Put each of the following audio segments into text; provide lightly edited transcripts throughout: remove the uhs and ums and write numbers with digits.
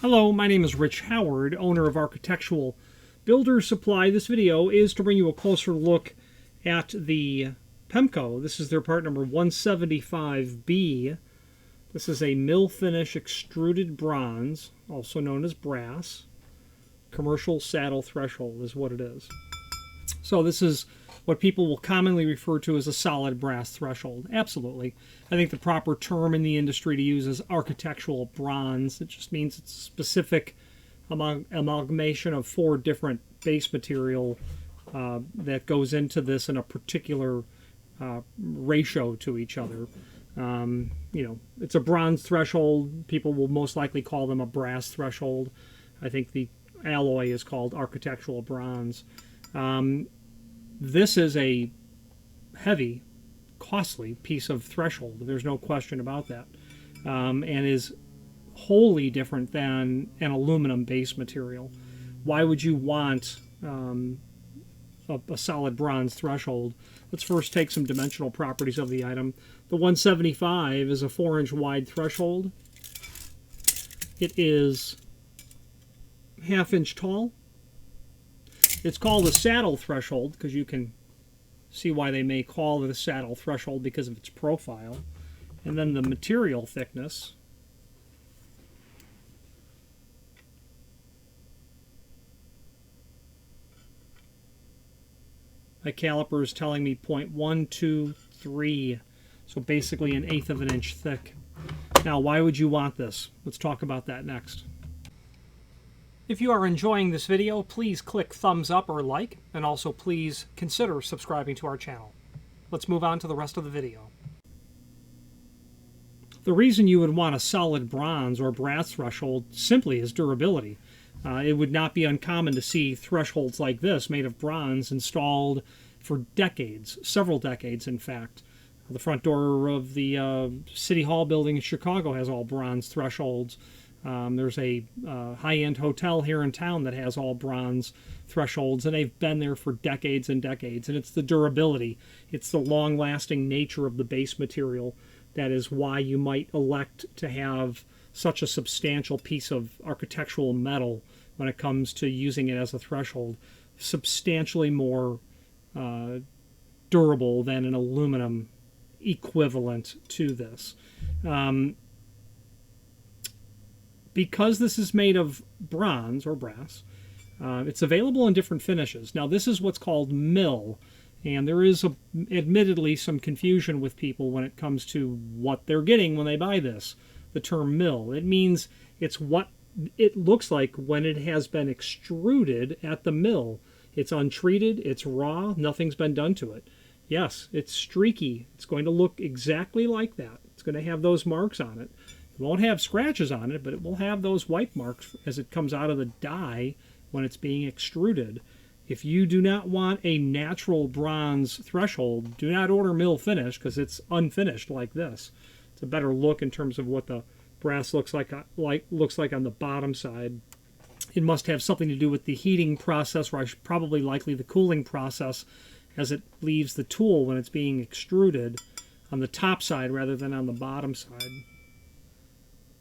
Hello, my name is Rich Howard, owner of Architectural Builder Supply. This video is to bring you a closer look at the Pemko. This is their part number 175B. This is a mill finish extruded bronze, also known as brass. Commercial saddle threshold is what it is. So this is what people will commonly refer to as a solid brass threshold. Absolutely. I think the proper term in the industry to use is architectural bronze. It just means it's a specific amalgamation of four different base material that goes into this in a particular ratio to each other. It's a bronze threshold. People will most likely call them a brass threshold. I think the alloy is called architectural bronze. This is a heavy, costly piece of threshold. There's no question about that. And is wholly different than an aluminum base material. Why would you want a solid bronze threshold? Let's first take some dimensional properties of the item. The 175 is a 4-inch wide threshold. It is ½ inch tall. It's called a saddle threshold because you can see why they may call it a saddle threshold because of its profile. And then the material thickness my caliper is telling me 0.123, so basically 1/8 of an inch thick. Now, why would you want this? Let's talk about that next. If you are enjoying this video, please click thumbs up or like, and also please consider subscribing to our channel. Let's move on to the rest of the video. The reason you would want a solid bronze or brass threshold simply is durability. It would not be uncommon to see thresholds like this made of bronze installed for decades, several decades in fact. The front door of the City Hall building in Chicago has all bronze thresholds. There's a high-end hotel here in town that has all bronze thresholds, and they've been there for decades and decades. And it's the durability, it's the long-lasting nature of the base material that is why you might elect to have such a substantial piece of architectural metal when it comes to using it as a threshold. Substantially more durable than an aluminum equivalent to this. Because this is made of bronze or brass, it's available in different finishes. Now, this is what's called mill, and there is admittedly some confusion with people when it comes to what they're getting when they buy this. The term mill, it means it's what it looks like when it has been extruded at the mill. It's untreated, it's raw, nothing's been done to it. Yes, it's streaky. It's going to look exactly like that. It's going to have those marks on it. It won't have scratches on it, but it will have those white marks as it comes out of the die when it's being extruded. If you do not want a natural bronze threshold, do not order mill finish because it's unfinished like this. It's a better look in terms of what the brass looks like on the bottom side. It must have something to do with the heating process, or probably likely the cooling process, as it leaves the tool when it's being extruded on the top side rather than on the bottom side.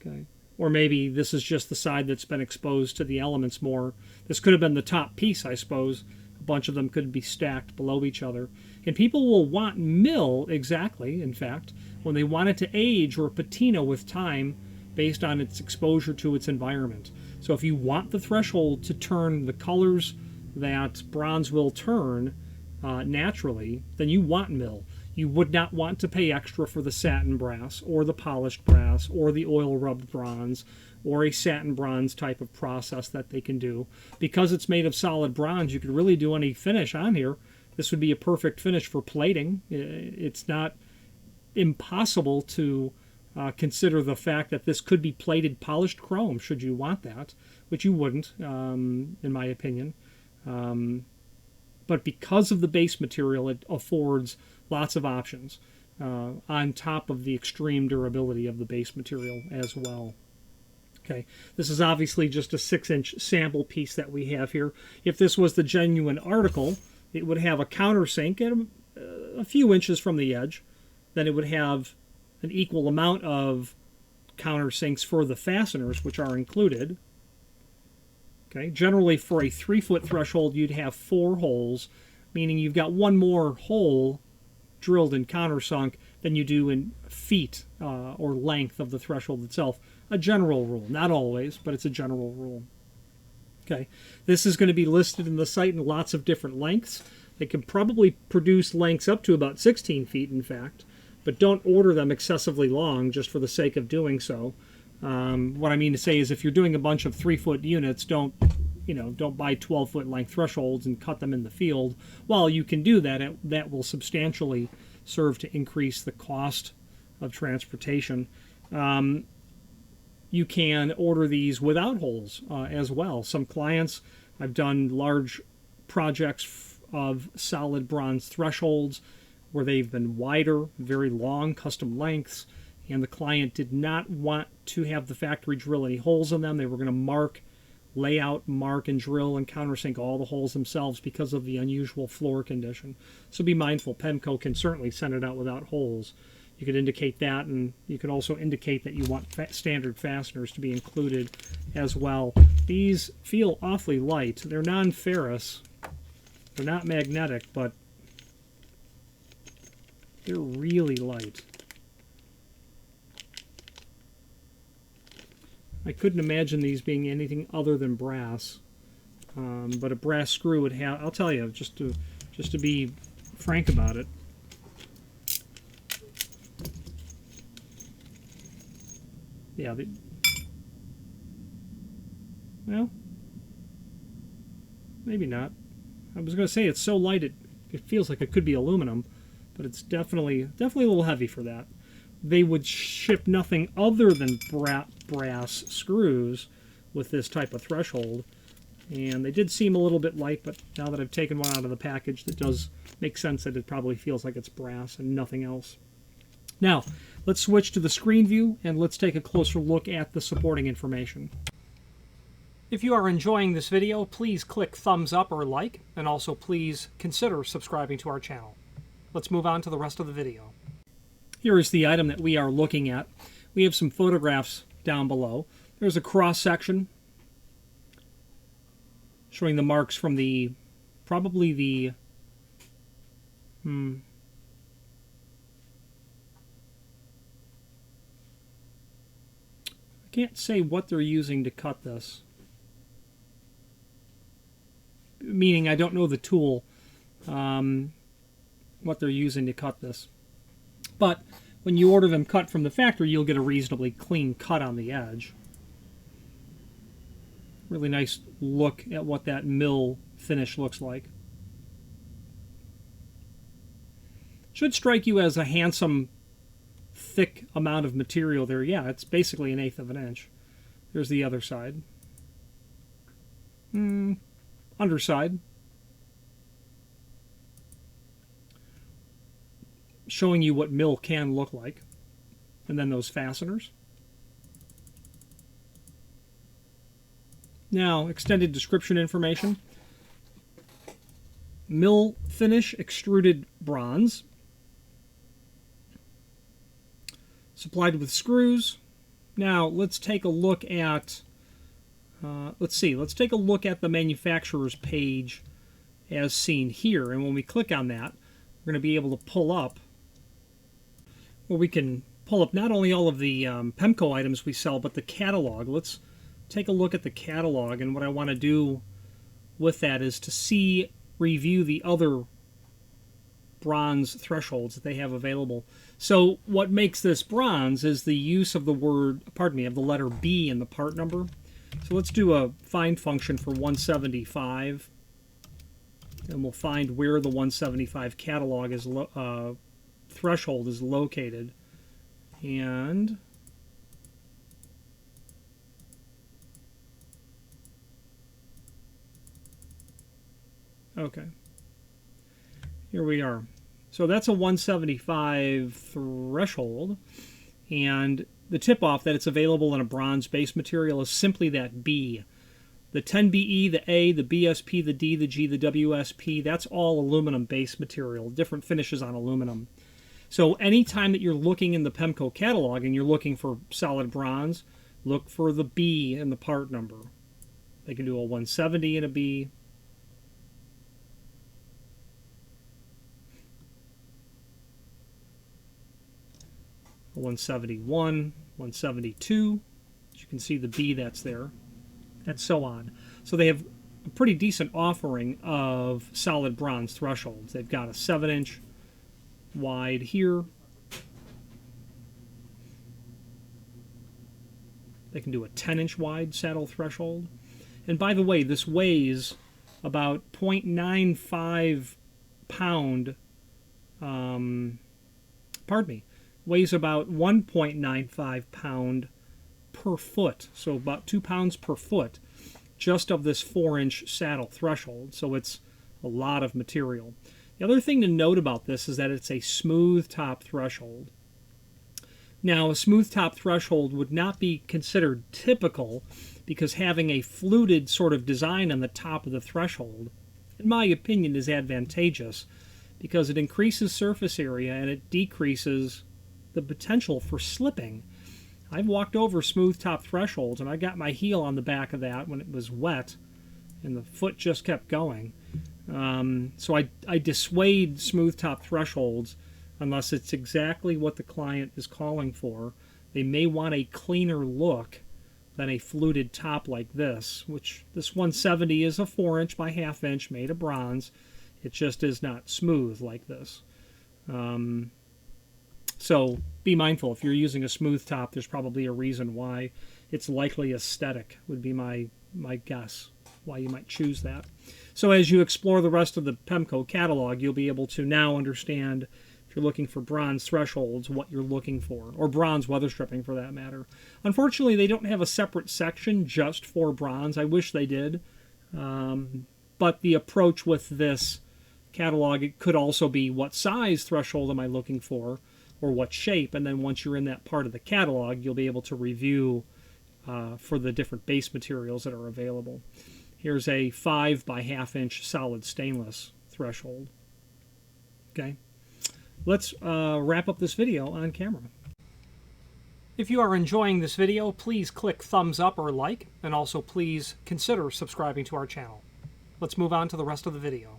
Okay. Or maybe this is just the side that's been exposed to the elements more. This could have been the top piece, I suppose. A bunch of them could be stacked below each other. And people will want mill, exactly, in fact, when they want it to age or patina with time based on its exposure to its environment. So if you want the threshold to turn the colors that bronze will turn naturally, then you want mill. You would not want to pay extra for the satin brass or the polished brass or the oil rubbed bronze or a satin bronze type of process that they can do. Because it's made of solid bronze, you could really do any finish on here. This would be a perfect finish for plating. It's not impossible to consider the fact that this could be plated polished chrome should you want that, which you wouldn't, in my opinion. But because of the base material, it affords lots of options on top of the extreme durability of the base material as well. Okay, this is obviously just a 6-inch sample piece that we have here. If this was the genuine article, it would have a countersink at a few inches from the edge. Then it would have an equal amount of countersinks for the fasteners, which are included, Okay, generally for a 3-foot threshold, you'd have 4 holes, meaning you've got one more hole drilled and countersunk than you do in feet or length of the threshold itself. A general rule, not always, but it's a general rule. Okay, this is going to be listed in the site in lots of different lengths. They can probably produce lengths up to about 16 feet, in fact, but don't order them excessively long just for the sake of doing so. What I mean to say is, if you're doing a bunch of 3-foot units, don't buy 12-foot length thresholds and cut them in the field. While you can do that, that will substantially serve to increase the cost of transportation. You can order these without holes as well. Some clients, I've done large projects of solid bronze thresholds where they've been wider, very long, custom lengths, and the client did not want to have the factory drill any holes in them. They were going to lay out, mark, and drill and countersink all the holes themselves because of the unusual floor condition. So be mindful, Pemko can certainly send it out without holes. You could indicate that, and you could also indicate that you want standard fasteners to be included as well. These feel awfully light. They're non-ferrous. They're not magnetic, but they're really light. I couldn't imagine these being anything other than brass, but a brass screw would have. I'll tell you, just to be frank about it. Yeah. Well, maybe not. I was going to say it's so light it feels like it could be aluminum, but it's definitely a little heavy for that. They would ship nothing other than brass screws with this type of threshold, and they did seem a little bit light, but now that I've taken one out of the package, that does make sense that it probably feels like it's brass and nothing else. Now, let's switch to the screen view and let's take a closer look at the supporting information. If you are enjoying this video, please click thumbs up or like, and also please consider subscribing to our channel. Let's move on to the rest of the video. Here is the item that we are looking at. We have some photographs down below. There's a cross section showing the marks from probably the I can't say what they're using to cut this. Meaning I don't know the tool, what they're using to cut this. But when you order them cut from the factory, you'll get a reasonably clean cut on the edge. Really nice look at what that mill finish looks like. Should strike you as a handsome, thick amount of material there. Yeah, it's basically 1/8 of an inch. There's the other side. Underside. Showing you what mill can look like. And then those fasteners. Now, extended description information. Mill finish, extruded bronze. Supplied with screws. Now, let's take a look at let's take a look at the manufacturer's page as seen here. And when we click on that, we're going to be able to pull up, where we can pull up not only all of the Pemko items we sell, but the catalog. Let's take a look at the catalog, and what I want to do with that is to review the other bronze thresholds that they have available. So what makes this bronze is the use of the letter B in the part number. So let's do a find function for 175, and we'll find where the 175 catalog is threshold is located. And okay, here we are. So that's a 175 threshold, and the tip-off that it's available in a bronze base material is simply that B. The 10BE, the A, the BSP, the D, the G, the WSP, that's all aluminum base material, different finishes on aluminum. So anytime that you're looking in the Pemko catalog and you're looking for solid bronze, look for the B in the part number. They can do a 170 and a B. A 171, 172. As you can see the B that's there, and so on. So they have a pretty decent offering of solid bronze thresholds. They've got a 7-inch wide here. They can do a 10-inch wide saddle threshold. And by the way, this weighs about 0.95 pound, weighs about 1.95 pound per foot, so about 2 pounds per foot, just of this 4-inch saddle threshold. So it's a lot of material. The other thing to note about this is that it's a smooth top threshold. Now, a smooth top threshold would not be considered typical because having a fluted sort of design on the top of the threshold, in my opinion, is advantageous because it increases surface area and it decreases the potential for slipping. I've walked over smooth top thresholds and I got my heel on the back of that when it was wet and the foot just kept going. So I dissuade smooth top thresholds unless it's exactly what the client is calling for. They may want a cleaner look than a fluted top like this, which this 170 is a 4-inch by 1/2 inch made of bronze. It just is not smooth like this. So be mindful. If you're using a smooth top, there's probably a reason why. It's likely aesthetic would be my guess, why you might choose that. So as you explore the rest of the Pemko catalog, you'll be able to now understand, if you're looking for bronze thresholds, what you're looking for, or bronze weather stripping for that matter. Unfortunately, they don't have a separate section just for bronze. I wish they did. But the approach with this catalog, it could also be what size threshold am I looking for, or what shape, and then once you're in that part of the catalog, you'll be able to review for the different base materials that are available. Here's a 5 by 1/2 inch solid stainless threshold. Okay, let's wrap up this video on camera. If you are enjoying this video, please click thumbs up or like, and also please consider subscribing to our channel. Let's move on to the rest of the video.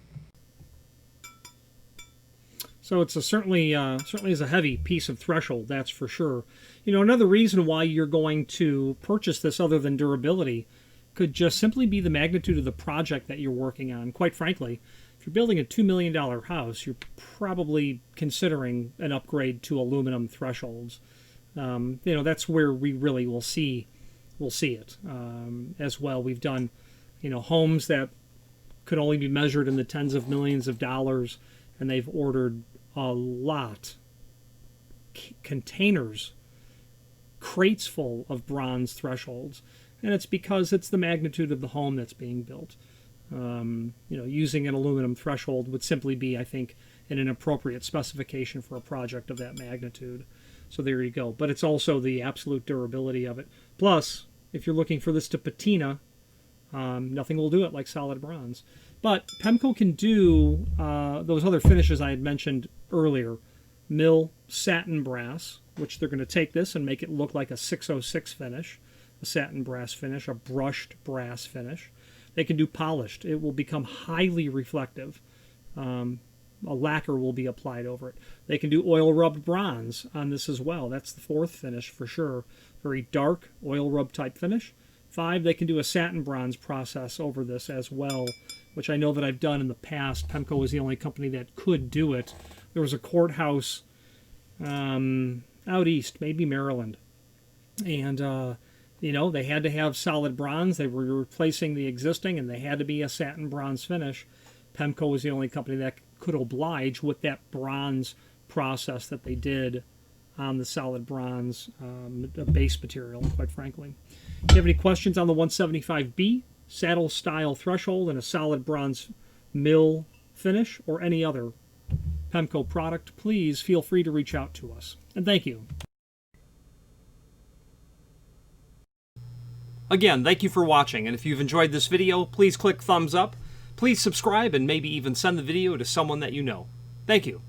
So it's certainly is a heavy piece of threshold, that's for sure. You know, another reason why you're going to purchase this other than durability could just simply be the magnitude of the project that you're working on. Quite frankly, if you're building a $2 million house, you're probably considering an upgrade to aluminum thresholds. You know, that's where we really will see it as well. We've done, you know, homes that could only be measured in the tens of millions of dollars, and they've ordered a lot, containers, crates full of bronze thresholds, and it's because it's the magnitude of the home that's being built. You know, using an aluminum threshold would simply be, I think, an inappropriate specification for a project of that magnitude. So there you go. But it's also the absolute durability of it. Plus, if you're looking for this to patina, nothing will do it like solid bronze. But Pemko can do those other finishes I had mentioned earlier. Mill satin brass, which they're going to take this and make it look like a 606 finish, a satin brass finish, a brushed brass finish. They can do polished. It will become highly reflective. A lacquer will be applied over it. They can do oil rubbed bronze on this as well. That's the 4th finish for sure. Very dark oil rub type finish. 5, they can do a satin bronze process over this as well, which I know that I've done in the past. Pemko was the only company that could do it. There was a courthouse out east, maybe Maryland, and you know, they had to have solid bronze. They were replacing the existing, and they had to be a satin bronze finish. Pemko was the only company that could oblige with that bronze process that they did on the solid bronze base material, quite frankly. If you have any questions on the 175B, saddle style threshold, and a solid bronze mill finish, or any other Pemko product, please feel free to reach out to us. And thank you. Again, thank you for watching, and if you've enjoyed this video, please click thumbs up, please subscribe, and maybe even send the video to someone that you know. Thank you.